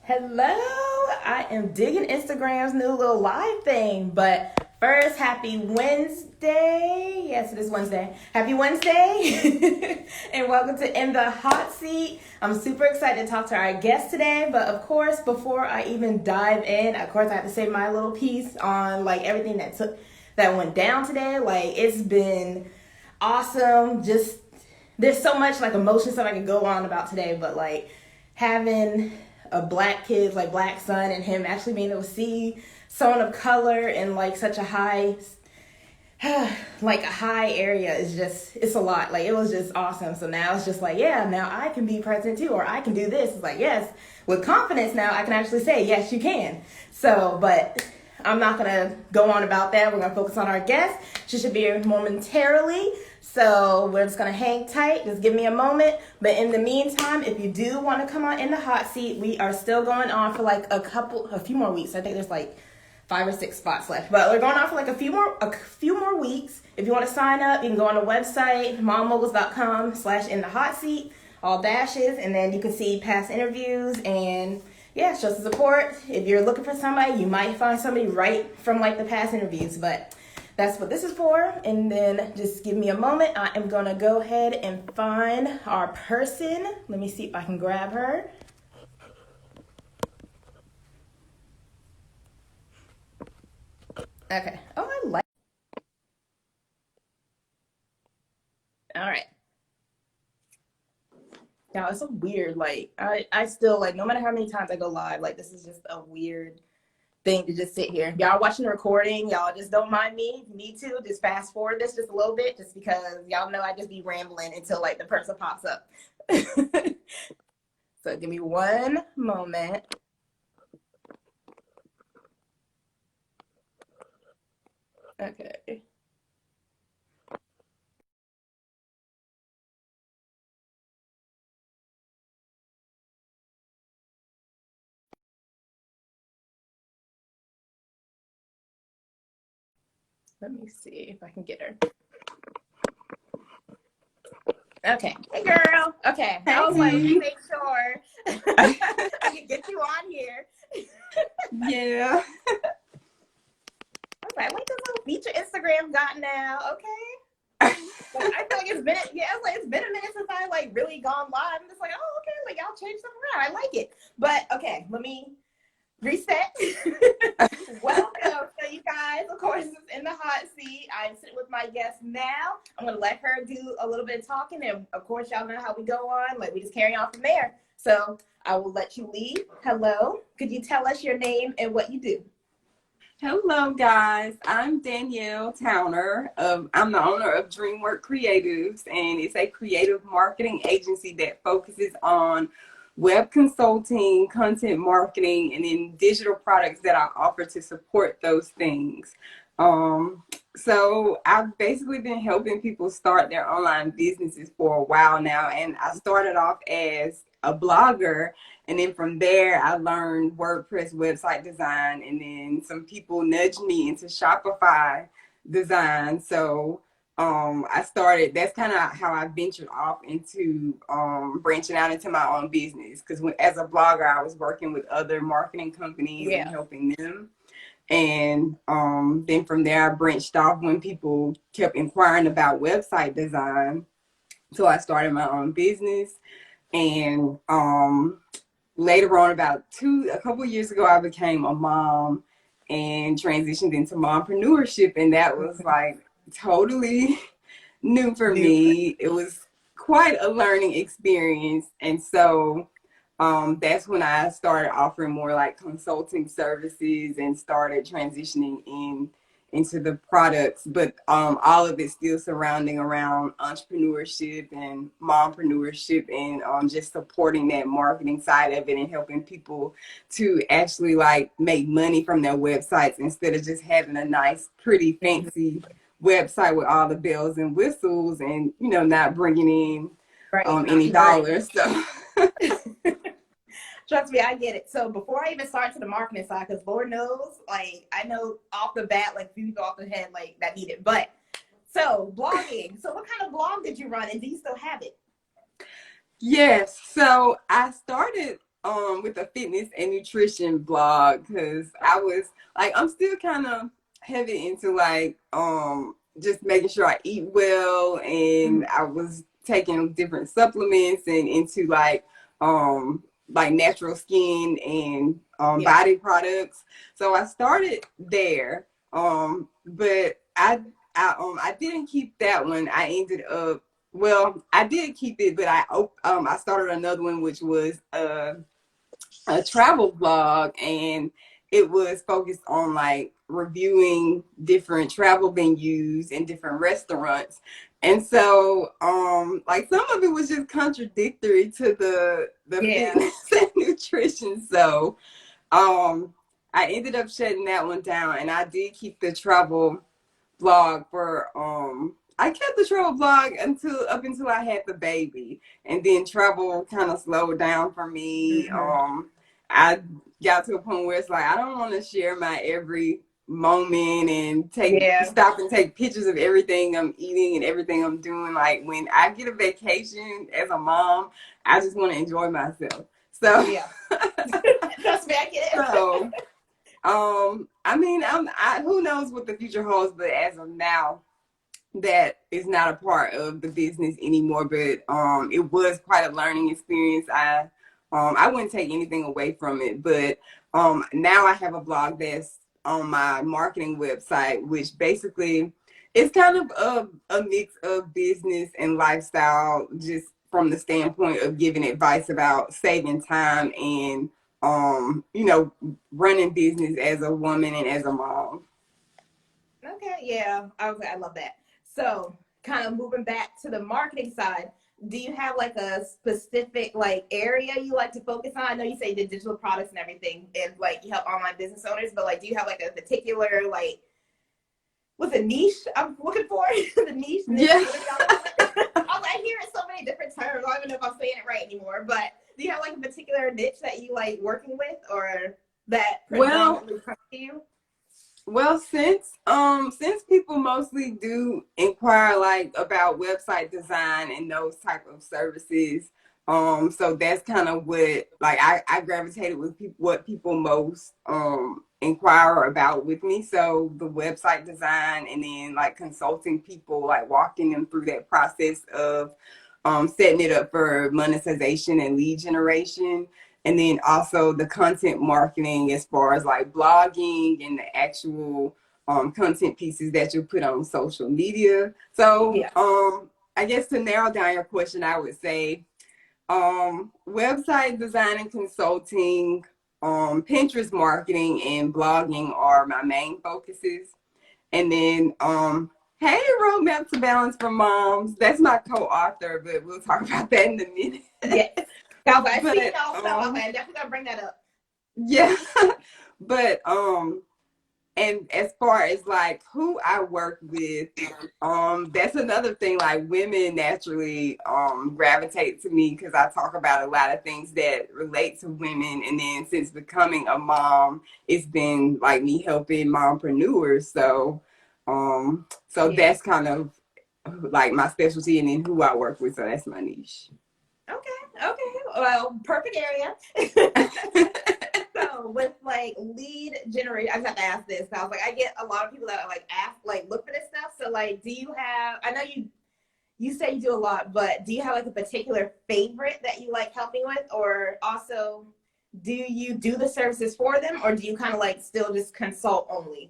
Hello, I am digging Instagram's new little live thing, but first, happy Wednesday. Yes, it is Wednesday. Happy Wednesday, and welcome to In the Hot Seat. I'm super excited to talk to our guest today, but of course, before I even dive in, of course, I have to say my little piece on like everything that went down today. Like it's been awesome. Just there's so much like emotion stuff I could go on about today, but like having a black kid, like black son, and him actually being able to see someone of color in like such a high like a high area is just it's a lot. Like it was just awesome. So now it's just like, yeah, now I can be president too, or I can do this. It's like, yes, with confidence now I can actually say, yes, you can. So, but I'm not gonna go on about that. We're gonna focus on our guest. She should be here momentarily. So we're just gonna hang tight. Just give me a moment. But in the meantime, if you do want to come on in the hot seat, we are still going on for like a few more weeks. I think there's like 5 or 6 spots left, but we're going on for like a few more weeks. If you want to sign up, you can go on the website mommoguls.com/in the hot seat, all dashes, and then you can see past interviews and yeah, show some support. If you're looking for somebody, you might find somebody right from like the past interviews, but that's what this is for. And then just give me a moment. I am gonna go ahead and find our person. Let me see if I can grab her. Okay. Oh, I like. All right. Now it's a weird, like I still like no matter how many times I go live, like this is just a weird thing to just sit here. Y'all watching the recording, y'all just don't mind me. If you need to, just fast forward this just a little bit, just because y'all know I just be rambling until like the person pops up. So give me one moment. Okay. Let me see if I can get her. Okay. Hey girl. Okay. I was like, let me Hey. make sure I can get you on here. Yeah. I was like, wait, this little feature Instagram got now. Okay. Like, I feel like it's been it's been a minute since I like really gone live. I'm just like, oh okay, like y'all changed something around. I like it. But okay, let me reset. Welcome, so you guys. Of course, it's in the hot seat. I'm sitting with my guest now. I'm gonna let her do a little bit of talking, and of course, y'all know how we go on. Like we just carry on from there. So I will let you lead. Hello. Could you tell us your name and what you do? Hello, guys. I'm Danielle Towner. I'm the owner of DreamWork Creatives, and it's a creative marketing agency that focuses on web consulting, content marketing, and then digital products that I offer to support those things. Um, so I've basically been helping people start their online businesses for a while now, and I started off as a blogger. And then from there, I learned WordPress website design, and then some people nudged me into Shopify design. So I started, that's kind of how I ventured off into branching out into my own business. Because as a blogger, I was working with other marketing companies and Yeah. helping them. And then from there, I branched off when people kept inquiring about website design. So I started my own business. And later on, a couple years ago, I became a mom and transitioned into mompreneurship, and that was like totally new for New. me. It was quite a learning experience, and so that's when I started offering more like consulting services and started transitioning into the products, but all of it still surrounding around entrepreneurship and mompreneurship, and just supporting that marketing side of it and helping people to actually like make money from their websites instead of just having a nice, pretty, fancy website with all the bells and whistles and not bringing in Right. any dollars. So Trust me, I get it. So before I even start to the marketing side, because Lord knows, like I know off the bat, like few people off the head, like that need it. But so blogging. So what kind of blog did you run, and do you still have it? yes, so I started with a fitness and nutrition blog because I was like, I'm still kind of heavy into like just making sure I eat well, and I was taking different supplements and into like natural skin and body products. So I started there, but I didn't keep that one. I ended up, well, I did keep it, but I started another one, which was a travel blog, and it was focused on like reviewing different travel venues and different restaurants. And so like some of it was just contradictory to the fitness and nutrition. So I ended up shutting that one down, and I did keep the travel blog for I kept the travel blog until I had the baby, and then travel kind of slowed down for me. I got to a point where it's like I don't want to share my every moment and stop and take pictures of everything I'm eating and everything I'm doing. Like when I get a vacation as a mom, I just want to enjoy myself. So Trust me, I get it. So I mean, who knows what the future holds, but as of now, that is not a part of the business anymore. But it was quite a learning experience. I wouldn't take anything away from it, but now I have a blog that's on my marketing website, which basically is kind of a mix of business and lifestyle, just from the standpoint of giving advice about saving time and running business as a woman and as a mom. Okay, I love that. So, kind of moving back to the marketing side, do you have like a specific like area you like to focus on? I know you say the digital products and everything, and like you help online business owners, but like, do you have like a particular like what's a niche I'm looking for? The niche. I hear it so many different terms. I don't even know if I'm saying it right anymore. But do you have like a particular niche that you like working with, or that predominantly comes to you? Well, since people mostly do inquire like about website design and those type of services, so that's kind of what like I gravitated with what people most inquire about with me. So the website design, and then like consulting people, like walking them through that process of setting it up for monetization and lead generation. And then also the content marketing as far as like blogging and the actual content pieces that you put on social media. So I guess to narrow down your question, I would say website design and consulting, Pinterest marketing, and blogging are my main focuses. And then hey, Roadmap to Balance for Moms, that's my co-author, but we'll talk about that in a minute. Yes. I see y'all stuff. Okay, definitely gotta bring that up. Yeah. But and as far as like who I work with, that's another thing. Like women naturally gravitate to me because I talk about a lot of things that relate to women. And then since becoming a mom, it's been like me helping mompreneurs. So that's kind of like my specialty, and then who I work with. So that's my niche. Okay. Well, perfect area. So with like lead generation, I just have to ask this. I was like, I get a lot of people that like ask, like look for this stuff. So like, do you have? I know you say you do a lot, but do you have like a particular favorite that you like helping with, or also do you do the services for them, or do you kind of like still just consult only?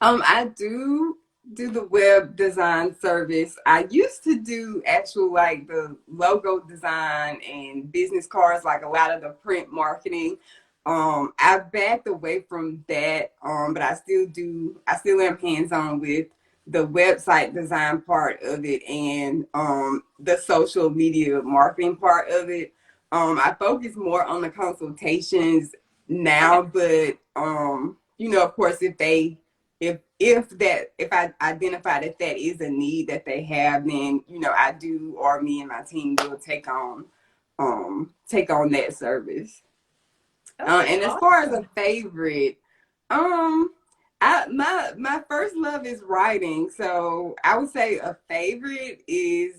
I do the web design service. I used to do actual like the logo design and business cards, like a lot of the print marketing. I backed away from that, but I still am hands-on with the website design part of it, and the social media marketing part of it. I focus more on the consultations now, but of course, if I identify that is a need that they have, then I do, or me and my team will take on that service. And as far as a favorite, my first love is writing, so I would say a favorite is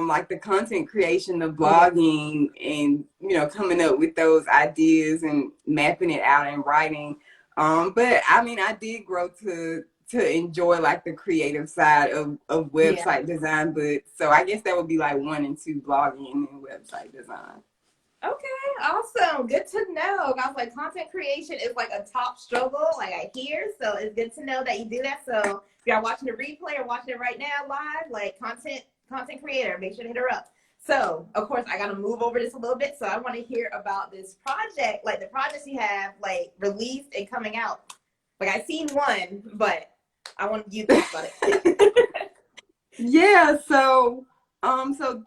like the content creation, the blogging, and coming up with those ideas and mapping it out and writing. But I mean, I did grow to enjoy like the creative side of website design. But so I guess that would be like 1 and 2, blogging and then website design. Okay, awesome. Good to know. I was like, content creation is like a top struggle, like I hear. So it's good to know that you do that. So if y'all watching the replay or watching it right now live, like content creator, make sure to hit her up. So of course I gotta move over this a little bit. So I want to hear about this project, like the projects you have like released and coming out. Like I seen one, but I want you to talk about it. Yeah, so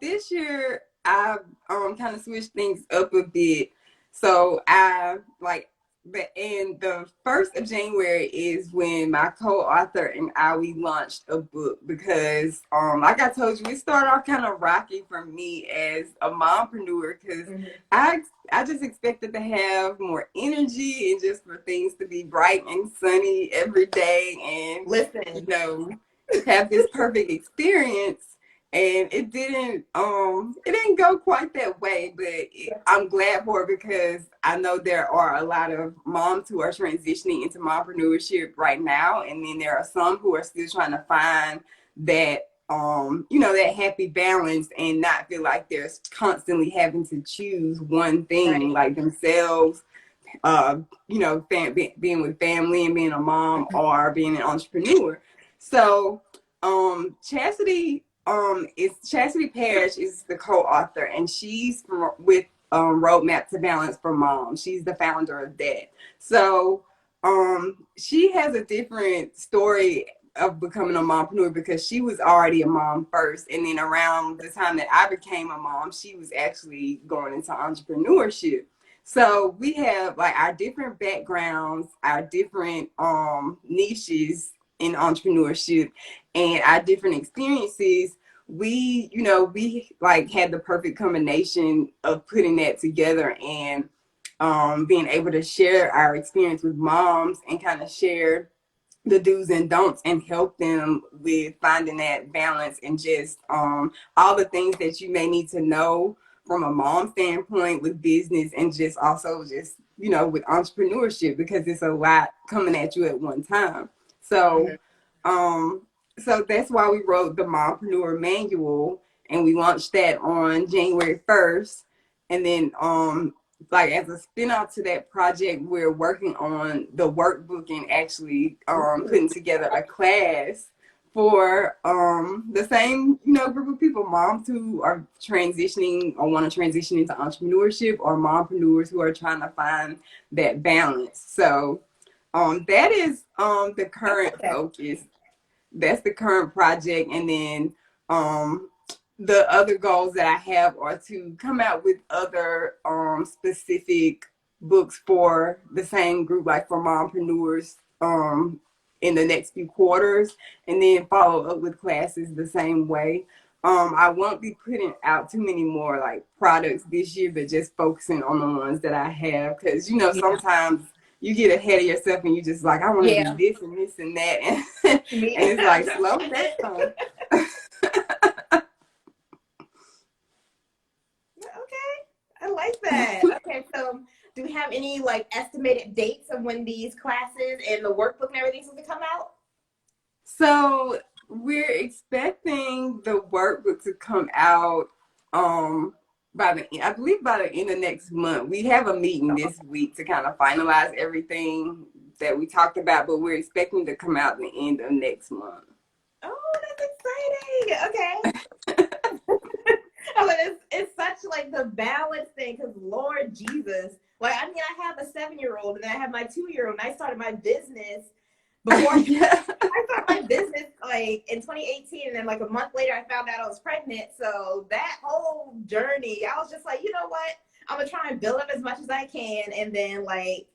this year I kind of switched things up a bit. So I like the 1st of January is when my co-author and we launched a book because like I told you, it started off kind of rocky for me as a mompreneur because I just expected to have more energy and just for things to be bright and sunny every day and have this perfect experience. And it didn't go quite that way, but I'm glad for it because I know there are a lot of moms who are transitioning into mompreneurship right now, and then there are some who are still trying to find that that happy balance and not feel like they're constantly having to choose one thing, like themselves, being with family and being a mom or being an entrepreneur. So Chastity Parrish is the co-author, and she's with Roadmap to Balance for Moms. She's the founder of that. So she has a different story of becoming a mompreneur because she was already a mom first, and then around the time that I became a mom, she was actually going into entrepreneurship. So we have like our different backgrounds, our different niches in entrepreneurship, and our different experiences. We like had the perfect combination of putting that together and being able to share our experience with moms and kind of share the do's and don'ts and help them with finding that balance and just all the things that you may need to know from a mom standpoint with business and just also just with entrepreneurship because it's a lot coming at you at one time. So so that's why we wrote the Mompreneur Manual, and we launched that on January 1st. And then like as a spin-off to that project, we're working on the workbook and actually putting together a class for the same group of people, moms who are transitioning or want to transition into entrepreneurship, or mompreneurs who are trying to find that balance. So that is the current focus. That's the current project. And then the other goals that I have are to come out with other specific books for the same group, like for mompreneurs in the next few quarters, and then follow up with classes the same way. I won't be putting out too many more like products this year, but just focusing on the ones that I have because sometimes you get ahead of yourself and you just like, I want to do this and this and that, and it's like slow down. I like that. Okay, so do we have any like estimated dates of when these classes and the workbook and everything's going to come out? So we're expecting the workbook to come out by the end of next month. We have a meeting this week to kind of finalize everything that we talked about, but we're expecting to come out the end of next month. Oh, that's exciting. Okay. I mean, it's such like the balance thing because Lord Jesus, like I mean, I have a 7-year-old and then I have my 2-year-old, and I started my business before I started my business like in 2018, and then like a month later I found out I was pregnant. So that whole journey, I was just like, you know what? I'm gonna try and build up as much as I can, and then like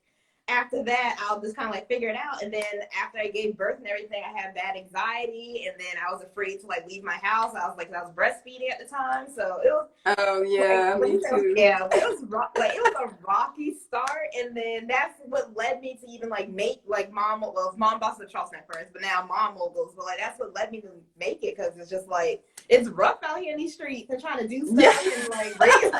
after that, I'll just kind of like figure it out. And then after I gave birth and everything, I had bad anxiety, and then I was afraid to like leave my house. I was like, I was breastfeeding at the time, so it was Oh like yeah, me too. yeah, like it was a rocky start, and then that's what led me to even like make like mom boss of Charleston at first, but now mom moguls. But like that's what led me to make it, because it's just like it's rough out here in these streets and trying to do Yeah. stuff and like raise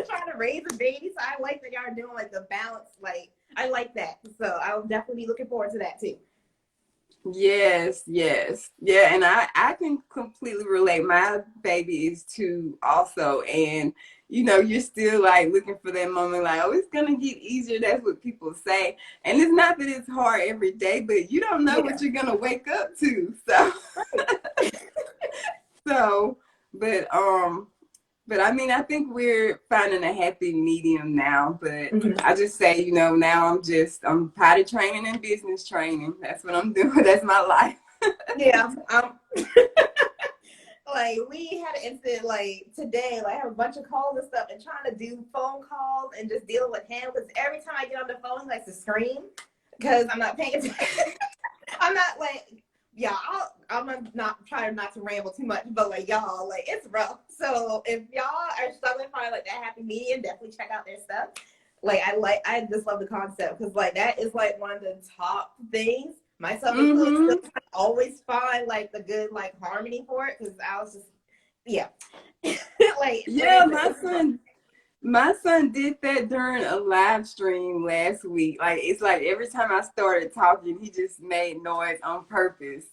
trying to raise a baby. So I like that y'all are doing like the balance. Like I like that. So I'll definitely be looking forward to that too. Yes, yes. Yeah, and I can completely relate. My baby is two also, and you're still like looking for that moment like, oh, it's gonna get easier. That's what people say. And it's not that it's hard every day, but you don't know Yeah. what you're gonna wake up to. So Right. so but I mean, I think we're finding a happy medium now. But Mm-hmm. I just say, now I'm potty training and business training. That's what I'm doing. That's my life. Yeah. Like we had an incident like today, like I have a bunch of calls and stuff and trying to do phone calls and just dealing with him, because every time I get on the phone he likes to scream because I'm not paying attention. I'm not like I'm not trying not to ramble too much, but like y'all, like it's rough. So if y'all are struggling to find like that happy medium, definitely check out their stuff. I just love the concept, because like that is like one of the top things. Myself included, Mm-hmm. still always find like the good like harmony for it, because I was just yeah, like but Yeah, it's my son did that during a live stream last week. Like it's like every time I started talking, he just made noise on purpose.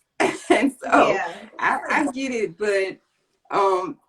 And so yeah. I get it, but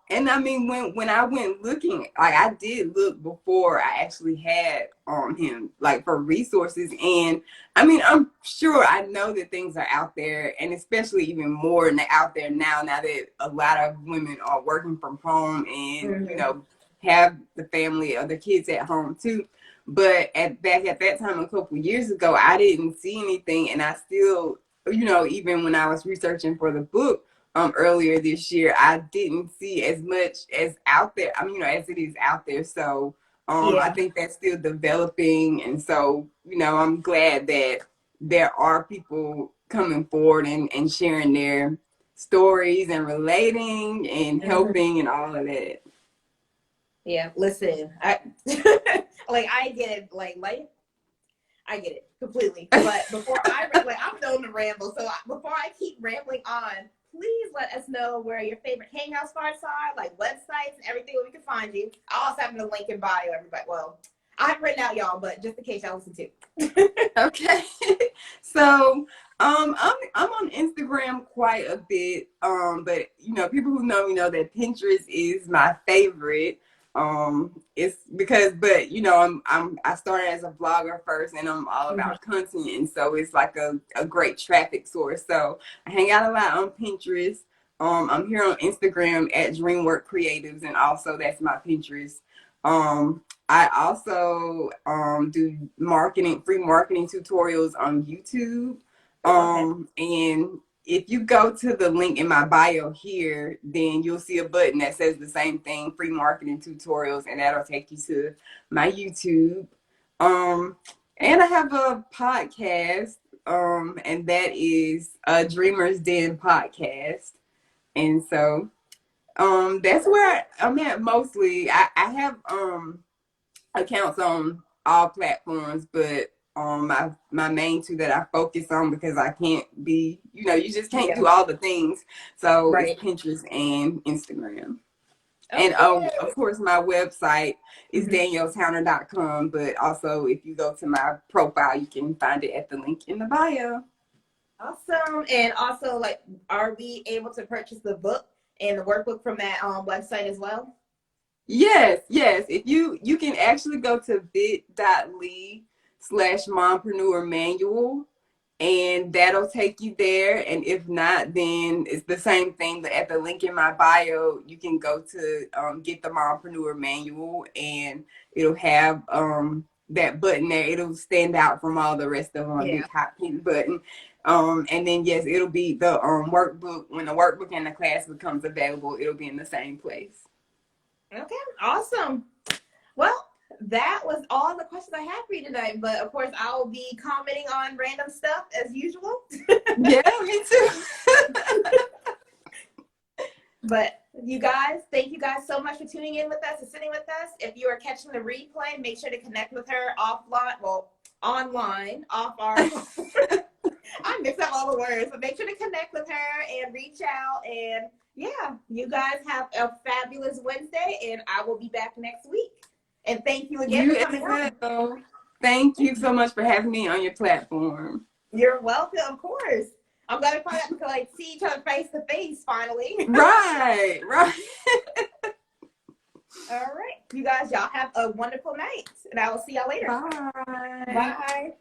and I mean when I went looking, like I did look before I actually had him like for resources. And I mean I'm sure I know that things are out there, and especially even more out there now that a lot of women are working from home and Mm-hmm. have the family or the kids at home too. But back at that time a couple years ago, I didn't see anything, and I still, even when I was researching for the book earlier this year, I didn't see as much as out there. I mean, as it is out there. So I Yeah. think that's still developing, and so I'm glad that there are people coming forward and sharing their stories and relating and Mm-hmm. helping and all of that. Yeah, listen, I like I get it, like I get it completely. But before like I'm known to ramble, so before I keep rambling on, please let us know where your favorite hangout spots are, like websites and everything where we can find you. I also have the link in bio, everybody. Well, I've written out y'all, but just in case y'all listen to. Okay. So I'm on Instagram quite a bit. But people who know me know that Pinterest is my favorite. It's because but I started as a vlogger first, and I'm all Mm-hmm. about content, and so it's like a great traffic source. So I hang out a lot on Pinterest. I'm here on Instagram at DreamWork Creatives, and also that's my Pinterest. I also do free marketing tutorials on YouTube. Okay. And if you go to the link in my bio here, then you'll see a button that says the same thing, free marketing tutorials, and that'll take you to my YouTube. Um, and I have a podcast, and that is a Dreamer's Den podcast. And so that's where I'm at mostly. I have accounts on all platforms, but my main two that I focus on, because I can't be, you just can't Yeah. do all the things. So it's Right. Pinterest and Instagram. And Okay. of course, my website is Mm-hmm. danielletowner.com. But also, if you go to my profile, you can find it at the link in the bio. Awesome. And also, like, are we able to purchase the book and the workbook from that website as well? Yes, yes. If you can actually go to bit.ly/mompreneur manual, and that'll take you there. And if not, then it's the same thing. But at the link in my bio, you can go to get the mompreneur manual, and it'll have that button there. It'll stand out from all the rest of them, a Yeah. big hot pink button. And then yes, it'll be the workbook. When the workbook and the class becomes available, it'll be in the same place. Okay. Awesome. Well, that was all the questions I had for you tonight. But of course, I'll be commenting on random stuff as usual. Yeah, me too. But you guys, thank you guys so much for tuning in with us and sitting with us. If you are catching the replay, make sure to connect with her offline, well, online, off our. I mix up all the words, but make sure to connect with her and reach out. And yeah, you guys have a fabulous Wednesday, and I will be back next week. And thank you again for coming on. Thank you so much for having me on your platform. You're welcome, of course. I'm glad we could see each other face to face finally. Right. All right. You guys, y'all have a wonderful night. And I will see y'all later. Bye. Bye.